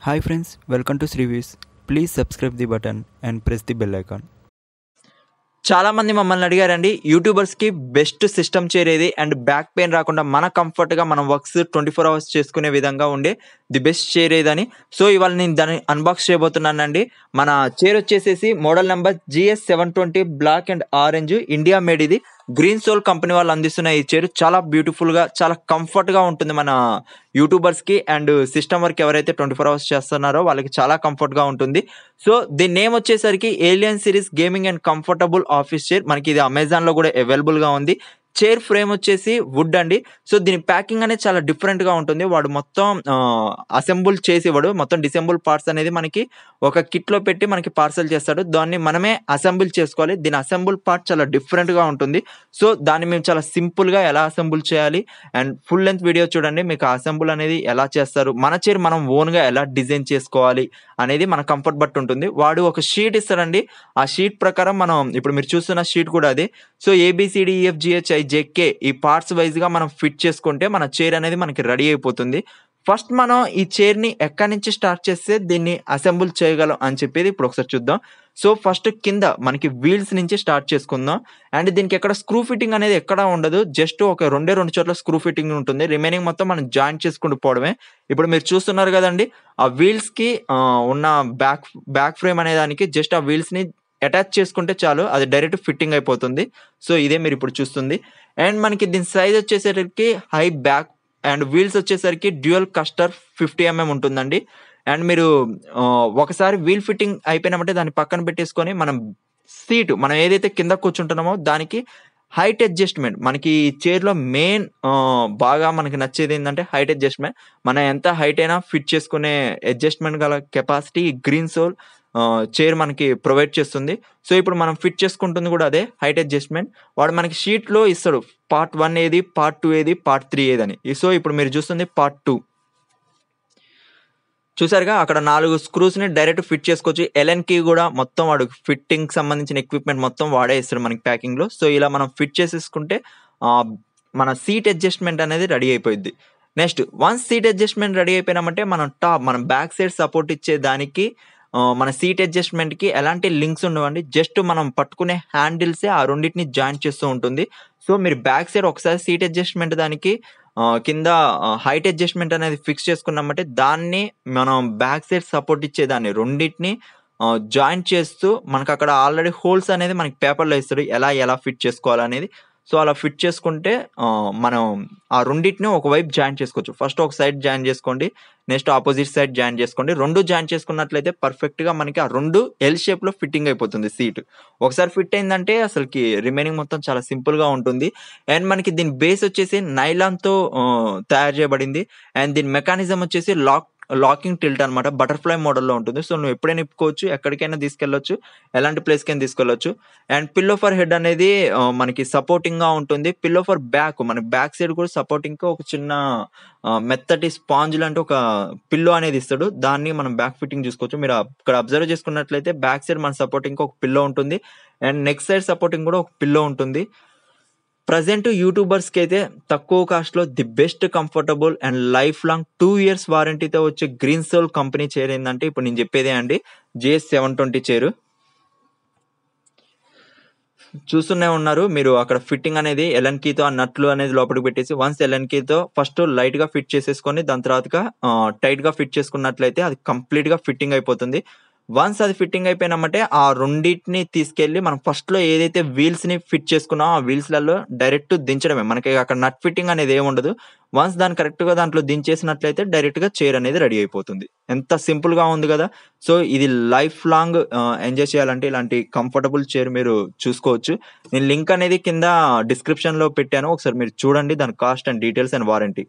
Hi friends, welcome to Srivis. Please subscribe the button and press the bell icon. చాలా మంది మమ్మల్ని అడిగారండి యూట్యూబర్స్కి బెస్ట్ సిస్టమ్ చేరేది అండ్ బ్యాక్ పెయిన్ రాకుండా మన కంఫర్ట్గా మనం వర్క్స్ 24 అవర్స్ చేసుకునే విధంగా ఉండే ది బెస్ట్ చైర్ ఏదని. సో ఇవాళ నేను దాన్ని అన్బాక్స్ చేయబోతున్నానండి. మన చైర్ వచ్చేసేసి model number GS720 black and orange India made. ఇది గ్రీన్ సోల్ కంపెనీ వాళ్ళు అందిస్తున్న ఈ చైర్ చాలా బ్యూటిఫుల్గా చాలా కంఫర్ట్గా ఉంటుంది మన యూట్యూబర్స్కి అండ్ సిస్టమ్ వర్క్ ఎవరైతే 24 అవర్స్ చేస్తున్నారో వాళ్ళకి చాలా కంఫర్ట్గా ఉంటుంది. సో దీని నేమ్ వచ్చేసరికి alien series gaming and comfortable office chair. మనకి ఇది అమెజాన్లో కూడా అవైలబుల్గా ఉంది. చైర్ ఫ్రేమ్ వచ్చేసి వుడ్ అండి. సో దీని ప్యాకింగ్ అనేది చాలా డిఫరెంట్గా ఉంటుంది. వాడు మొత్తం అసెంబుల్ చేసి ఇవ్వడు, మొత్తం డిసెంబుల్ పార్ట్స్ అనేది మనకి ఒక కిట్లో పెట్టి మనకి పార్సల్ చేస్తాడు. దాన్ని మనమే అసెంబుల్ చేసుకోవాలి. దీని అసెంబుల్ పార్ట్ చాలా డిఫరెంట్గా ఉంటుంది. సో దాన్ని మేము చాలా సింపుల్గా ఎలా అసెంబుల్ చేయాలి అండ్ ఫుల్ లెంత్ వీడియో చూడండి, మీకు అసెంబుల్ అనేది ఎలా చేస్తారు, మన చైర్ మనం ఓన్గా ఎలా డిజైన్ చేసుకోవాలి అనేది మన కంఫర్ట్ బట్టి ఉంటుంది. వాడు ఒక షీట్ ఇస్తాడండి. ఆ షీట్ ప్రకారం మనం ఇప్పుడు మీరు చూస్తున్న షీట్ కూడా అదే. సో ABCDEFGHIJK ఈ పార్ట్స్ వైజ్గా మనం ఫిట్ చేసుకుంటే మన చైర్ అనేది మనకి రెడీ అయిపోతుంది. ఫస్ట్ మనం ఈ చైర్ని ఎక్కడి నుంచి స్టార్ట్ చేస్తే దీన్ని అసెంబుల్ చేయగలం అని చెప్పేది ఇప్పుడు ఒకసారి చూద్దాం. సో ఫస్ట్ కింద మనకి వీల్స్ నుంచి స్టార్ట్ చేసుకుందాం. అండ్ దీనికి ఎక్కడ స్క్రూ ఫిట్టింగ్ అనేది ఎక్కడా ఉండదు, జస్ట్ ఒక రెండు చోట్ల స్క్రూ ఫిట్టింగ్ ఉంటుంది. రిమైనింగ్ మొత్తం మనం జాయింట్ చేసుకుంటూ పోవడమే. ఇప్పుడు మీరు చూస్తున్నారు కదండి, ఆ వీల్స్కి ఉన్న బ్యాక్ ఫ్రేమ్ అనే దానికి జస్ట్ ఆ వీల్స్ని అటాచ్ చేసుకుంటే చాలు, అది డైరెక్ట్ ఫిట్టింగ్ అయిపోతుంది. సో ఇదే మీరు ఇప్పుడు చూస్తుంది. అండ్ మనకి దీని సైజ్ వచ్చేసరికి హై బ్యాక్ అండ్ వీల్స్ వచ్చేసరికి డ్యూయల్ కస్టర్ 50 mm ఉంటుందండి. అండ్ మీరు ఒకసారి వీల్ ఫిట్టింగ్ అయిపోయినామంటే దాన్ని పక్కన పెట్టేసుకొని మనం ఏదైతే కింద కూర్చుంటున్నామో దానికి హైట్ అడ్జస్ట్మెంట్, మనకి చైర్లో మెయిన్ బాగా మనకి నచ్చేది ఏంటంటే హైట్ అడ్జస్ట్మెంట్. మనం ఎంత హైట్ అయినా ఫిట్ చేసుకునే అడ్జస్ట్మెంట్ గల కెపాసిటీ గ్రీన్ సోల్ చైర్ మనకి ప్రొవైడ్ చేస్తుంది. సో ఇప్పుడు మనం ఫిట్ చేసుకుంటుంది కూడా అదే హైట్ అడ్జస్ట్మెంట్. వాడు మనకి షీట్లో ఇస్తాడు పార్ట్ 1 ఏది, పార్ట్ 2 ఏది, పార్ట్ 3 ఏదని. సో ఇప్పుడు మీరు చూస్తుంది పార్ట్ 2. చూసారుగా, అక్కడ 4 స్క్రూస్ని డైరెక్ట్ ఫిట్ చేసుకోవచ్చు. ఎల్ఎన్ కీ కూడా మొత్తం వాడు ఫిట్టింగ్ సంబంధించిన ఎక్విప్మెంట్ మొత్తం వాడే ఇస్తాడు మనకి ప్యాకింగ్లో. సో ఇలా మనం ఫిట్ చేసేసుకుంటే మన సీట్ అడ్జస్ట్మెంట్ అనేది రెడీ అయిపోయింది. Next once seat adjustment ready అయిపోయినామంటే మనం బ్యాక్ సైడ్ సపోర్ట్ ఇచ్చే దానికి మన సీట్ అడ్జస్ట్మెంట్కి ఎలాంటి లింక్స్ ఉండవండి. జస్ట్ మనం పట్టుకునే హ్యాండిల్సే ఆ రెండింటిని జాయింట్ చేస్తూ ఉంటుంది. సో మీరు బ్యాక్ సైడ్ ఒకసారి సీట్ అడ్జస్ట్మెంట్ దానికి కింద హైట్ అడ్జస్ట్మెంట్ అనేది ఫిక్స్ చేసుకున్నామంటే దాన్ని మనం బ్యాక్ సైడ్ సపోర్ట్ ఇచ్చేదాన్ని రెండింటిని జాయింట్ చేస్తూ మనకు అక్కడ ఆల్రెడీ హోల్స్ అనేది మనకి పేపర్లో ఇస్తాడు ఎలా ఫిట్ చేసుకోవాలనేది. సో అలా ఫిట్ చేసుకుంటే మనం ఆ రెండింటిని ఒకవైపు జాయిన్ చేసుకోవచ్చు. ఫస్ట్ ఒక సైడ్ జాయిన్ చేసుకోండి, నెక్స్ట్ ఆపోజిట్ సైడ్ జాయిన్ చేసుకోండి. రెండు జాయిన్ చేసుకున్నట్లయితే పర్ఫెక్ట్గా మనకి ఆ రెండు ఎల్ షేప్లో ఫిట్టింగ్ అయిపోతుంది సీట్. ఒకసారి ఫిట్ అయిందంటే అసలుకి రిమైనింగ్ మొత్తం చాలా సింపుల్గా ఉంటుంది. అండ్ మనకి దీని బేస్ వచ్చేసి నైలాన్తో తయారు చేయబడింది. అండ్ దీని మెకానిజం వచ్చేసి లాకింగ్ టిల్ట్ అనమాట, బటర్ఫ్లై మోడల్లో ఉంటుంది. సో నువ్వు ఎప్పుడైనా ఇప్పుకోవచ్చు, ఎక్కడికైనా తీసుకెళ్ళొచ్చు, ఎలాంటి ప్లేస్కైనా తీసుకెళ్ళొచ్చు. అండ్ పిల్లో ఫర్ హెడ్ అనేది మనకి సపోర్టింగ్గా ఉంటుంది. పిల్లో ఫర్ బ్యాక్, మన బ్యాక్ సైడ్ కూడా సపోర్టింగ్గా ఒక చిన్న మెత్తటి స్పాంజ్ లాంటి ఒక పిల్లో అనేది ఇస్తాడు. దాన్ని మనం బ్యాక్ ఫిట్టింగ్ చూసుకోవచ్చు. మీరు ఇక్కడ అబ్జర్వ్ చేసుకున్నట్లయితే బ్యాక్ సైడ్ మన సపోర్టింగ్ ఒక పిల్లో ఉంటుంది అండ్ నెక్స్ట్ సైడ్ సపోర్టింగ్ కూడా ఒక పిల్లో ఉంటుంది. ప్రజెంట్ యూట్యూబర్స్కి అయితే తక్కువ కాస్ట్లో the best comfortable and life long 2 years వారంటీతో వచ్చే గ్రీన్ సోల్ కంపెనీ చైర్ ఏంటంటే ఇప్పుడు నేను చెప్పేదే అండి, GS720 చైర్. చూస్తూనే ఉన్నారు మీరు, అక్కడ ఫిట్టింగ్ అనేది ఎల్ఎన్ కీతో ఆ నట్లు అనేది లోపలికి పెట్టేసి వన్స్ ఎల్ఎన్ కీతో ఫస్ట్ లైట్గా ఫిట్ చేసేసుకొని దాని తర్వాతగా టైట్గా ఫిట్ చేసుకున్నట్లయితే అది కంప్లీట్గా ఫిట్టింగ్ అయిపోతుంది. వన్స్ అది ఫిట్టింగ్ అయిపోయినామంటే ఆ రెండింటిని తీసుకెళ్ళి మనం ఫస్ట్లో ఏదైతే వీల్స్ని ఫిట్ చేసుకున్నామో ఆ వీల్స్లలో డైరెక్ట్ దించడమే. మనకి అక్కడ నట్ ఫిట్టింగ్ అనేది ఏమి ఉండదు. వన్స్ దాన్ని కరెక్ట్గా దాంట్లో దించేసినట్లయితే డైరెక్ట్గా చైర్ అనేది రెడీ అయిపోతుంది. ఎంత సింపుల్గా ఉంది కదా. సో ఇది లైఫ్ లాంగ్ ఎంజాయ్ చేయాలంటే ఇలాంటి కంఫర్టబుల్ చైర్ మీరు చూసుకోవచ్చు. నేను లింక్ అనేది కింద డిస్క్రిప్షన్లో పెట్టాను, ఒకసారి మీరు చూడండి దాని cost and details and warranty.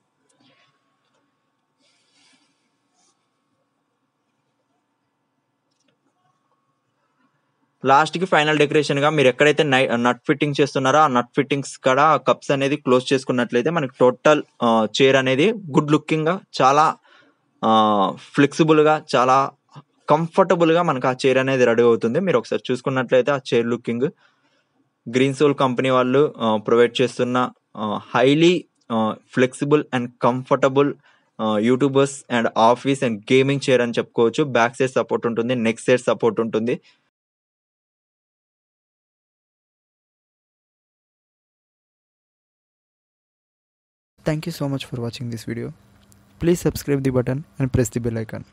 లాస్ట్కి ఫైనల్ డెకరేషన్గా మీరు ఎక్కడైతే నట్ ఫిట్టింగ్ చేస్తున్నారో ఆ నట్ ఫిట్టింగ్స్ కాడ కప్స్ అనేది క్లోజ్ చేసుకున్నట్లయితే మనకి టోటల్ చైర్ అనేది గుడ్ లుకింగ్గా, చాలా ఫ్లెక్సిబుల్గా, చాలా కంఫర్టబుల్గా మనకు ఆ చైర్ అనేది రెడీ అవుతుంది. మీరు ఒకసారి చూసుకున్నట్లయితే ఆ chair looking green soul company వాళ్ళు ప్రొవైడ్ చేస్తున్న highly flexible and comfortable YouTubers and office and gaming chair అని చెప్పుకోవచ్చు. బ్యాక్ సైడ్ సపోర్ట్ ఉంటుంది, నెక్ సైడ్ సపోర్ట్ ఉంటుంది. Thank you so much for watching this video. Please subscribe the button and press the bell icon.